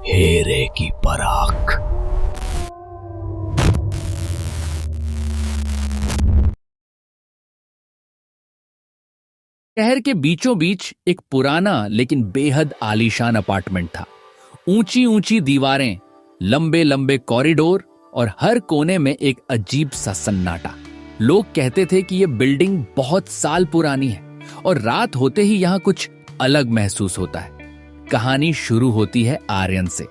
हेरे की पराख। शहर के बीचों बीच एक पुराना लेकिन बेहद आलीशान अपार्टमेंट था। ऊंची ऊंची दीवारें, लंबे लंबे कॉरिडोर और हर कोने में एक अजीब सा सन्नाटा। लोग कहते थे कि यह बिल्डिंग बहुत साल पुरानी है और रात होते ही यहां कुछ अलग महसूस होता है। कहानी शुरू होती है आर्यन से,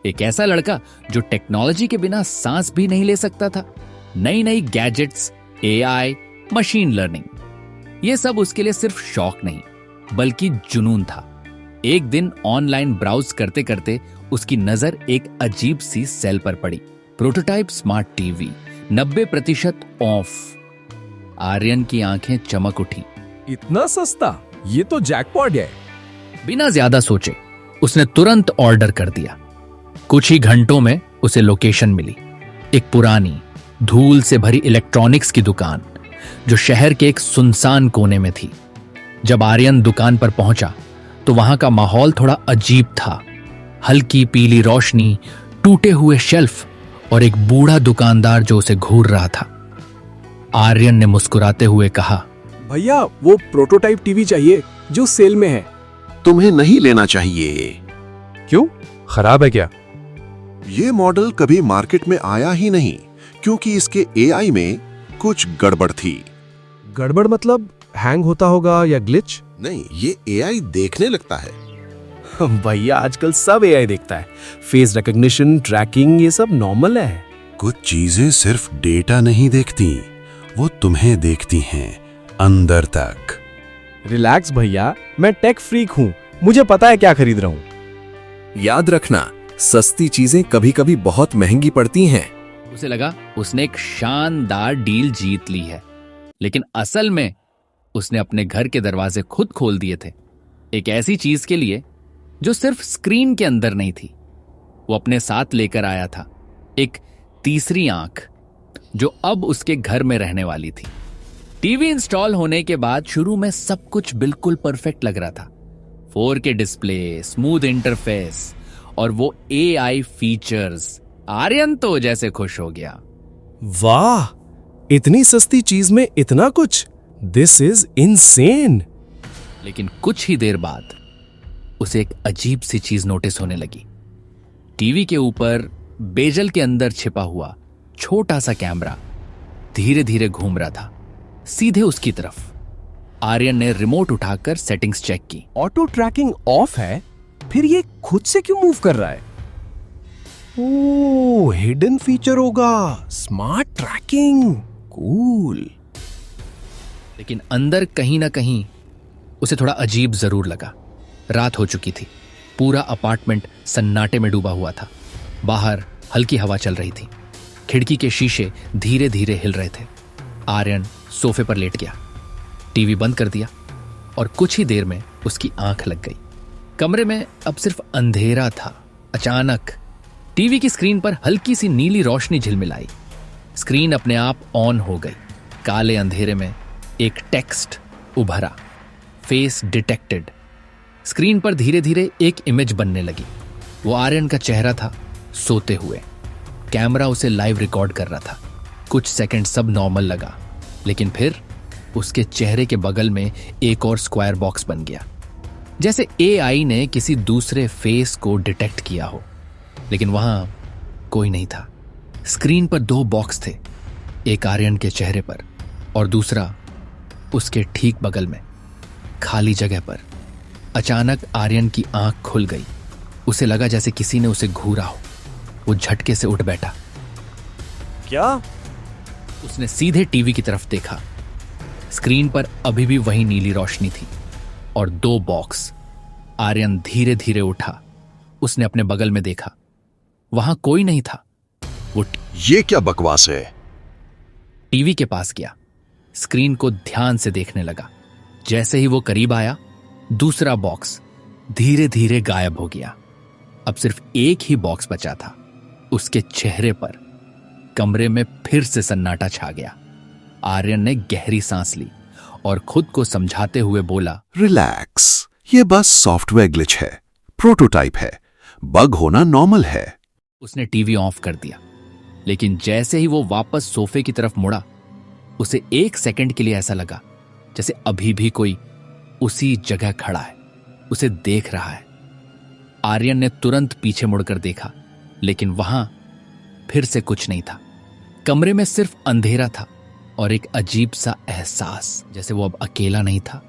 एक ऐसा लड़का जो टेक्नोलॉजी के बिना सांस भी नहीं ले सकता था। नई नई गैजेट्स, एआई, मशीन लर्निंग, ये सब उसके लिए सिर्फ शौक नहीं बल्कि जुनून था। एक दिन ऑनलाइन ब्राउज करते करते उसकी नजर एक अजीब सी सेल पर पड़ी। Prototype smart TV, 90% off. Aryan की आंखें चमक उठी। इतना सस्ता? ये तो जैकपॉट है। बिना ज्यादा सोचे उसने तुरंत ऑर्डर कर दिया। कुछ ही घंटों में उसे लोकेशन मिली, एक पुरानी धूल से भरी इलेक्ट्रॉनिक्स की दुकान जो शहर के एक सुनसान कोने में थी। जब आर्यन दुकान पर पहुंचा तो वहां का माहौल थोड़ा अजीब था। हल्की पीली रोशनी, टूटे हुए शेल्फ और एक बूढ़ा दुकानदार जो उसे घूर रहा था। आर्यन ने मुस्कुराते हुए कहा, भैया वो प्रोटोटाइप टीवी चाहिए जो सेल में है। तुम्हें नहीं लेना चाहिए। क्यों, खराब है क्या? ये मॉडल कभी मार्केट में आया ही नहीं क्योंकि इसके एआई में कुछ गड़बड़ थी। गड़बड़ मतलब हैंग होता होगा या ग्लिच? नहीं, ये एआई देखने लगता है। भैया आजकल सब एआई देखता है। फेस रिकॉग्निशन, ट्रैकिंग, ये सब नॉर्मल है। कुछ चीजें सिर्फ डेटा नहीं देखती, वो तुम्हें देखती हैं अंदर तक। रिलैक्स भैया, मैं टेक फ्रीक हूँ, मुझे पता है क्या खरीद रहा हूँ। याद रखना, सस्ती चीजें कभी कभी बहुत महंगी पड़ती हैं। उसे लगा उसने एक शानदार डील जीत ली है, लेकिन असल में उसने अपने घर के दरवाजे खुद खोल दिए थे। एक ऐसी चीज के लिए जो सिर्फ स्क्रीन के अंदर नहीं थी, वो अपने साथ लेकर आया था। एक तीसरी आंख जो अब उसके घर में रहने वाली थी। टीवी इंस्टॉल होने के बाद शुरू में सब कुछ बिल्कुल परफेक्ट लग रहा था। 4K डिस्प्ले, स्मूथ इंटरफेस और वो एआई फीचर्स। आर्यन तो जैसे खुश हो गया। वाह, इतनी सस्ती चीज में इतना कुछ, दिस इज इनसेन। लेकिन कुछ ही देर बाद उसे एक अजीब सी चीज नोटिस होने लगी। टीवी के ऊपर बेजल के अंदर छिपा हुआ छोटा सा कैमरा धीरे धीरे घूम रहा था, सीधे उसकी तरफ। आर्यन ने रिमोट उठाकर सेटिंग्स चेक की। ऑटो ट्रैकिंग ऑफ है, फिर ये खुद से क्यों मूव कर रहा है? ओह, हिडन फीचर होगा, स्मार्ट ट्रैकिंग, कूल। लेकिन अंदर कहीं ना कहीं उसे थोड़ा अजीब जरूर लगा। रात हो चुकी थी, पूरा अपार्टमेंट सन्नाटे में डूबा हुआ था। बाहर हल्की हवा चल रही थी, खिड़की के शीशे धीरे धीरे हिल रहे थे। आर्यन सोफे पर लेट गया, टीवी बंद कर दिया और कुछ ही देर में उसकी आंख लग गई। कमरे में अब सिर्फ अंधेरा था। अचानक टीवी की स्क्रीन पर हल्की सी नीली रोशनी झिलमिलाई। स्क्रीन अपने आप ऑन हो गई। काले अंधेरे में एक टेक्स्ट उभरा, फेस डिटेक्टेड। स्क्रीन पर धीरे धीरे एक इमेज बनने लगी। वो आर्यन का चेहरा था, सोते हुए। कैमरा उसे लाइव रिकॉर्ड कर रहा था। कुछ सेकंड सब नॉर्मल लगा, लेकिन फिर उसके चेहरे के बगल में एक और स्क्वायर बॉक्स बन गया, जैसे एआई ने किसी दूसरे फेस को डिटेक्ट किया हो। लेकिन वहां कोई नहीं था। स्क्रीन पर 2 बॉक्स थे, एक आर्यन के चेहरे पर और दूसरा उसके ठीक बगल में खाली जगह पर। अचानक आर्यन की आंख खुल गई। उसे लगा जैसे किसी ने उसे घूरा हो। वो झटके से उठ बैठा। क्या? उसने सीधे टीवी की तरफ देखा। स्क्रीन पर अभी भी वही नीली रोशनी थी और 2 बॉक्स। आर्यन धीरे धीरे उठा। उसने अपने बगल में देखा, वहां कोई नहीं था। वो ये क्या बकवास है? टीवी के पास गया, स्क्रीन को ध्यान से देखने लगा। जैसे ही वो करीब आया, दूसरा बॉक्स धीरे धीरे गायब हो गया। अब सिर्फ एक ही बॉक्स बचा था। उसके चेहरे पर कमरे में फिर से सन्नाटा छा गया। आर्यन ने गहरी सांस ली और खुद को समझाते हुए बोला, रिलैक्स, ये बस सॉफ्टवेयर ग्लिच है, प्रोटोटाइप है। बग होना नॉर्मल है। उसने टीवी ऑफ कर दिया, लेकिन जैसे ही वो वापस सोफे की तरफ मुड़ा, उसे 1 सेकंड के लिए ऐसा लगा जैसे अभी भी कोई उसी जगह खड़ा है, उसे देख रहा है। आर्यन ने तुरंत पीछे मुड़कर देखा, लेकिन वहां फिर से कुछ नहीं था। कमरे में सिर्फ अंधेरा था और एक अजीब सा एहसास, जैसे वो अब अकेला नहीं था।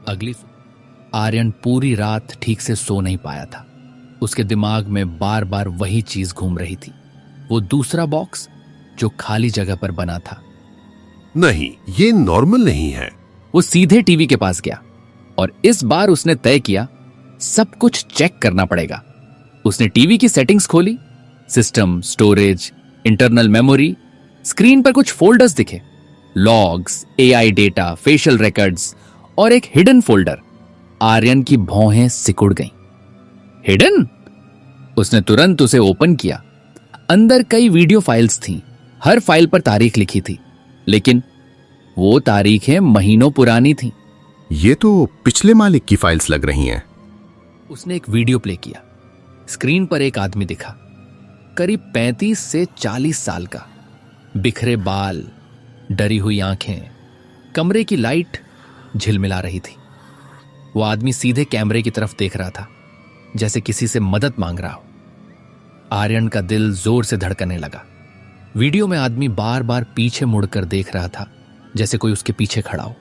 अगली आर्यन पूरी रात ठीक से सो नहीं पाया था। उसके दिमाग में बार बार वही चीज घूम रही थी, वो दूसरा बॉक्स जो खाली जगह पर बना था। नहीं, ये नॉर्मल नहीं है। वो सीधे टीवी के पास गया और इस बार उसने तय किया सब कुछ चेक करना पड़ेगा। उसने टीवी की सेटिंग्स खोली, system, storage, internal memory. Screen पर कुछ फोल्डर्स दिखे, logs, AI data, facial records और एक हिडन फोल्डर। आर्यन की भौहें सिकुड़ गईं। हिडन? उसने तुरंत उसे ओपन किया। अंदर कई वीडियो फाइल्स थीं, हर फाइल पर तारीख लिखी थी, लेकिन वो तारीखें महीनों पुरानी थीं। ये तो पिछले मालिक की फाइल्स लग रही हैं। उसने एक वीडियो प्ले किया। स्क्रीन पर एक आदमी दिखा, करीब 35 से 40 साल का, बिखरे बाल, डरी हुई आंखें। कमरे की लाइट झिलमिला रही थी। वो आदमी सीधे कैमरे की तरफ देख रहा था, जैसे किसी से मदद मांग रहा हो। आर्यन का दिल जोर से धड़कने लगा। वीडियो में आदमी बार बार पीछे मुड़कर देख रहा था, जैसे कोई उसके पीछे खड़ा हो।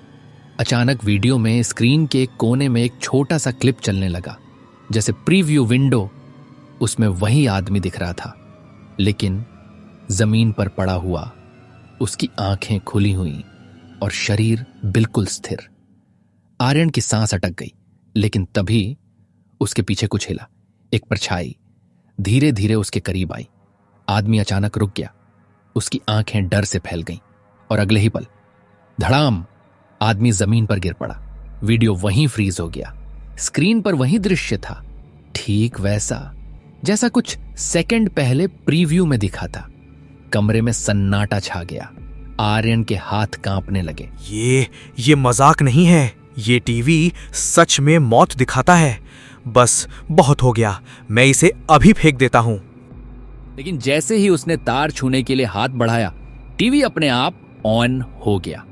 अचानक वीडियो में स्क्रीन के एक कोने में एक छोटा सा क्लिप चलने लगा, जैसे प्रीव्यू विंडो। उसमें वही आदमी दिख रहा था, लेकिन जमीन पर पड़ा हुआ, उसकी आंखें खुली हुई और शरीर बिल्कुल स्थिर। आर्यन की सांस अटक गई, लेकिन तभी उसके पीछे कुछ हिला। एक परछाई धीरे धीरे उसके करीब आई। आदमी अचानक रुक गया, उसकी आंखें डर से फैल गईं और अगले ही पल धड़ाम, आदमी जमीन पर गिर पड़ा। वीडियो वहीं फ्रीज हो गया। स्क्रीन पर वही दृश्य था, ठीक वैसा जैसा कुछ सेकंड पहले प्रीव्यू में दिखा था। कमरे में सन्नाटा छा गया। आर्यन के हाथ कांपने लगे। ये मजाक नहीं है, ये टीवी सच में मौत दिखाता है। बस बहुत हो गया, मैं इसे अभी फेंक देता हूं। लेकिन जैसे ही उसने तार छूने के लिए हाथ बढ़ाया, टीवी अपने आप ऑन हो गया।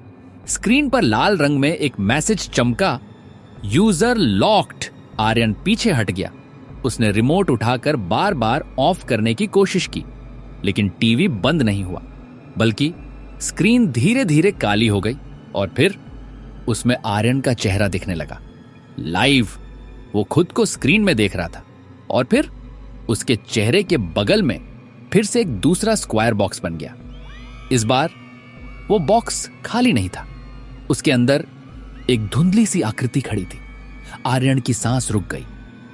स्क्रीन पर लाल रंग में एक मैसेज चमका, यूजर लॉक्ड। आर्यन पीछे हट गया। उसने रिमोट उठाकर बार बार ऑफ करने की कोशिश की, लेकिन टीवी बंद नहीं हुआ, बल्कि स्क्रीन धीरे धीरे काली हो गई और फिर उसमें आर्यन का चेहरा दिखने लगा, लाइव। वो खुद को स्क्रीन में देख रहा था और फिर उसके चेहरे के बगल में फिर से एक दूसरा स्क्वायर बॉक्स बन गया। इस बार वो बॉक्स खाली नहीं था, उसके अंदर एक धुंधली सी आकृति खड़ी थी। आर्यन की सांस रुक गई।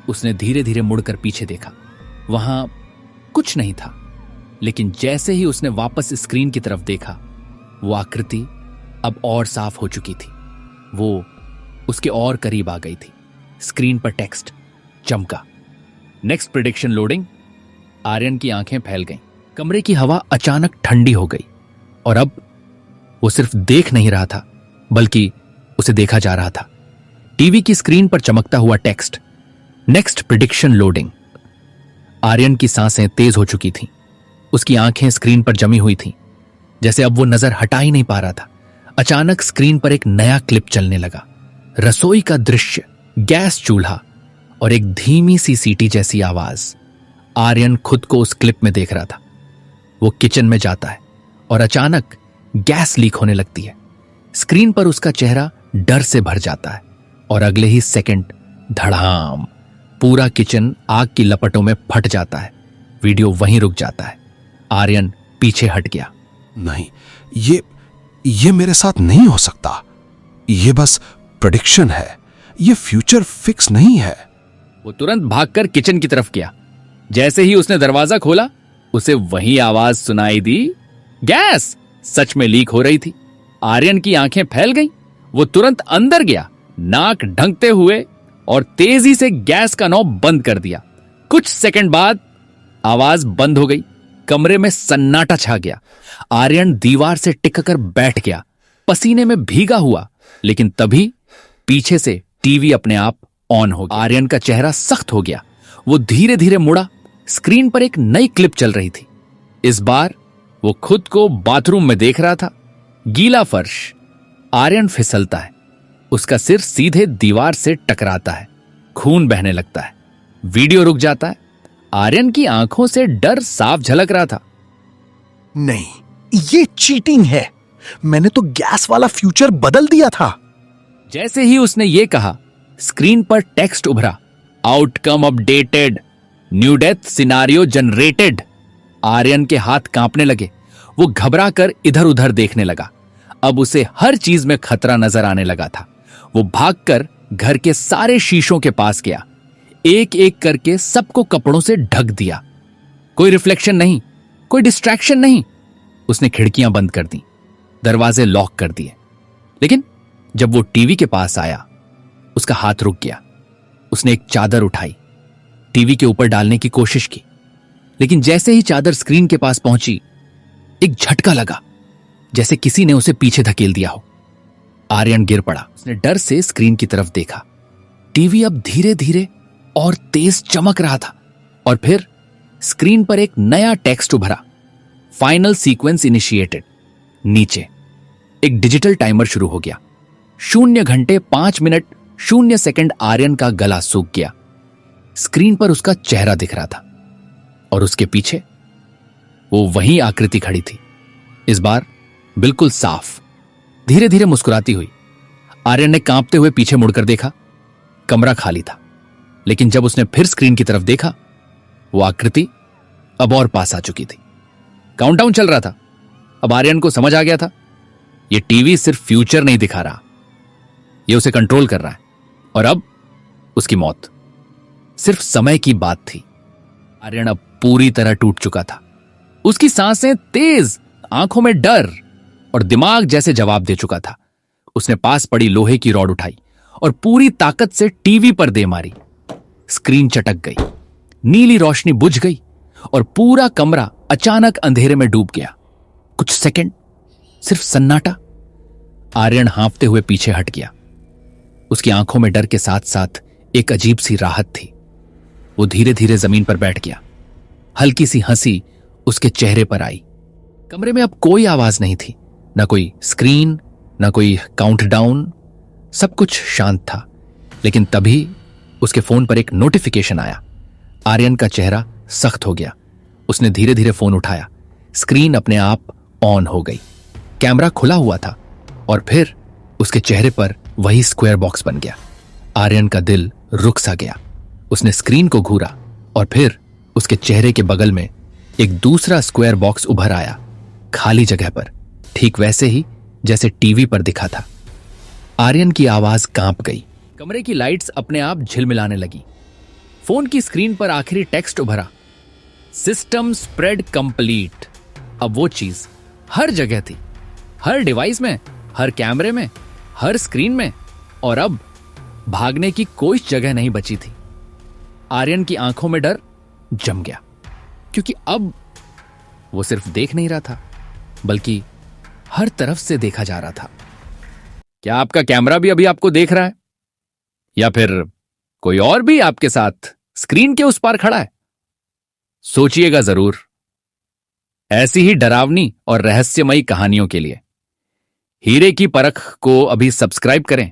उसने धीरे धीरे मुड़कर पीछे देखा, वहां कुछ नहीं था, लेकिन जैसे ही उसने वापस स्क्रीन की तरफ देखा, वो आकृति अब और साफ हो चुकी थी। वो उसके और करीब आ गई थी। स्क्रीन पर टेक्स्ट चमका, नेक्स्ट प्रेडिक्शन लोडिंग। आर्यन की आंखें फैल गईं। कमरे की हवा अचानक ठंडी हो गई और अब वो सिर्फ देख नहीं रहा था, बल्कि उसे देखा जा रहा था। टीवी की स्क्रीन पर चमकता हुआ text, next prediction loading. Aryan की सांसें तेज हो चुकी थीं। उसकी आंखें स्क्रीन पर जमी हुई थीं, जैसे अब वो नजर हटा ही नहीं पा रहा था। अचानक स्क्रीन पर एक नया क्लिप चलने लगा। रसोई का दृश्य, गैस चूल्हा और एक धीमी सी सीटी जैसी आवाज। आर्यन खुद को उस क्लिप में देख रहा था। वो किचन में जाता है और अचानक गैस लीक होने लगती है। स्क्रीन पर उसका चेहरा डर से भर जाता है और अगले ही सेकंड धड़ाम, पूरा किचन आग की लपटों में फट जाता है। वीडियो वहीं रुक जाता है। आर्यन पीछे हट गया। नहीं, ये मेरे साथ नहीं हो सकता। ये बस प्रेडिक्शन है, ये फ्यूचर फिक्स नहीं है। वो तुरंत भागकर किचन की तरफ गया। जैसे ही उसने दरवाजा खोला, उसे वही आवाज सुनाई दी। गैस सच में लीक हो रही थी। आर्यन की आंखें फैल गईं। वो तुरंत अंदर गया, नाक ढंकते हुए, और तेजी से गैस का नॉब बंद कर दिया। कुछ सेकंड बाद आवाज बंद हो गई। कमरे में सन्नाटा छा गया। आर्यन दीवार से टिककर बैठ गया, पसीने में भीगा हुआ। लेकिन तभी पीछे से टीवी अपने आप ऑन हो गया। आर्यन का चेहरा सख्त हो गया। वो धीरे धीरे मुड़ा। स्क्रीन पर एक नई क्लिप चल रही थी। इस बार वो खुद को बाथरूम में देख रहा था। गीला फर्श, आर्यन फिसलता है, उसका सिर सीधे दीवार से टकराता है, खून बहने लगता है। वीडियो रुक जाता है। आर्यन की आंखों से डर साफ झलक रहा था। नहीं, ये चीटिंग है। मैंने तो गैस वाला फ्यूचर बदल दिया था। जैसे ही उसने ये कहा, स्क्रीन पर टेक्स्ट उभरा, outcome updated, new death scenario generated. Aryan के हाथ कांपने लगे। वो घबरा कर इधर उधर देखने लगा। अब उसे हर चीज में खतरा नजर आने लगा था। वो भागकर घर के सारे शीशों के पास गया, एक एक करके सबको कपड़ों से ढक दिया। कोई रिफ्लेक्शन नहीं, कोई डिस्ट्रैक्शन नहीं। उसने खिड़कियां बंद कर दी, दरवाजे लॉक कर दिए। लेकिन जब वो टीवी के पास आया, उसका हाथ रुक गया। उसने एक चादर उठाई, टीवी के ऊपर डालने की कोशिश की, लेकिन जैसे ही चादर स्क्रीन के पास पहुंची, एक झटका लगा, जैसे किसी ने उसे पीछे धकेल दिया हो। आर्यन गिर पड़ा। उसने डर से स्क्रीन की तरफ देखा। टीवी अब धीरे धीरे और तेज चमक रहा था, और फिर स्क्रीन पर एक नया टेक्स्ट उभरा, फाइनल सीक्वेंस इनिशिएटेड। नीचे एक डिजिटल टाइमर शुरू हो गया। 0 घंटे 5 मिनट 0 सेकंड। आर्यन का गला सूख गया। स्क्रीन पर उसका चेहरा दिख रहा था, और उसके पीछे वो वही आकृति खड़ी थी, इस बार बिल्कुल साफ, धीरे धीरे मुस्कुराती हुई। आर्यन ने कांपते हुए पीछे मुड़कर देखा। कमरा खाली था, लेकिन जब उसने फिर स्क्रीन की तरफ देखा, वो आकृति अब और पास आ चुकी थी। काउंटडाउन चल रहा था। अब आर्यन को समझ आ गया था, ये टीवी सिर्फ फ्यूचर नहीं दिखा रहा, ये उसे कंट्रोल कर रहा है। और अब उसकी मौत सिर्फ समय की बात थी। आर्यन अब पूरी तरह टूट चुका था। उसकी सांसें तेज, आंखों में डर, और दिमाग जैसे जवाब दे चुका था। उसने पास पड़ी लोहे की रॉड उठाई और पूरी ताकत से टीवी पर दे मारी। स्क्रीन चटक गई, नीली रोशनी बुझ गई, और पूरा कमरा अचानक अंधेरे में डूब गया। कुछ सेकंड सिर्फ सन्नाटा। आर्यन हांफते हुए पीछे हट गया। उसकी आंखों में डर के साथ साथ एक अजीब सी राहत थी। वो धीरे धीरे जमीन पर बैठ गया। हल्की सी हंसी उसके चेहरे पर आई। कमरे में अब कोई आवाज नहीं थी, ना कोई स्क्रीन, ना कोई काउंटडाउन। सब कुछ शांत था। लेकिन तभी उसके फोन पर एक नोटिफिकेशन आया। आर्यन का चेहरा सख्त हो गया। उसने धीरे धीरे फोन उठाया। स्क्रीन अपने आप ऑन हो गई। कैमरा खुला हुआ था, और फिर उसके चेहरे पर वही स्क्वायर बॉक्स बन गया। आर्यन का दिल रुक सा गया। उसने स्क्रीन को घूरा, और फिर उसके चेहरे के बगल में एक दूसरा स्क्वायर बॉक्स उभर आया, खाली जगह पर, ठीक वैसे ही जैसे टीवी पर दिखा था। आर्यन की आवाज कांप गई। कमरे की लाइट्स अपने आप झिलमिलाने लगी। फोन की स्क्रीन पर आखिरी टेक्स्ट उभरा, सिस्टम स्प्रेड कंप्लीट। अब वो चीज हर जगह थी, हर डिवाइस में, हर कैमरे में, हर स्क्रीन में, और अब भागने की कोई जगह नहीं बची थी। आर्यन की आंखों में डर जम गया, क्योंकि अब वो सिर्फ देख नहीं रहा था, बल्कि हर तरफ से देखा जा रहा था। क्या आपका कैमरा भी अभी आपको देख रहा है, या फिर कोई और भी आपके साथ स्क्रीन के उस पार खड़ा है? सोचिएगा जरूर। ऐसी ही डरावनी और रहस्यमयी कहानियों के लिए हीरे की परख को अभी सब्सक्राइब करें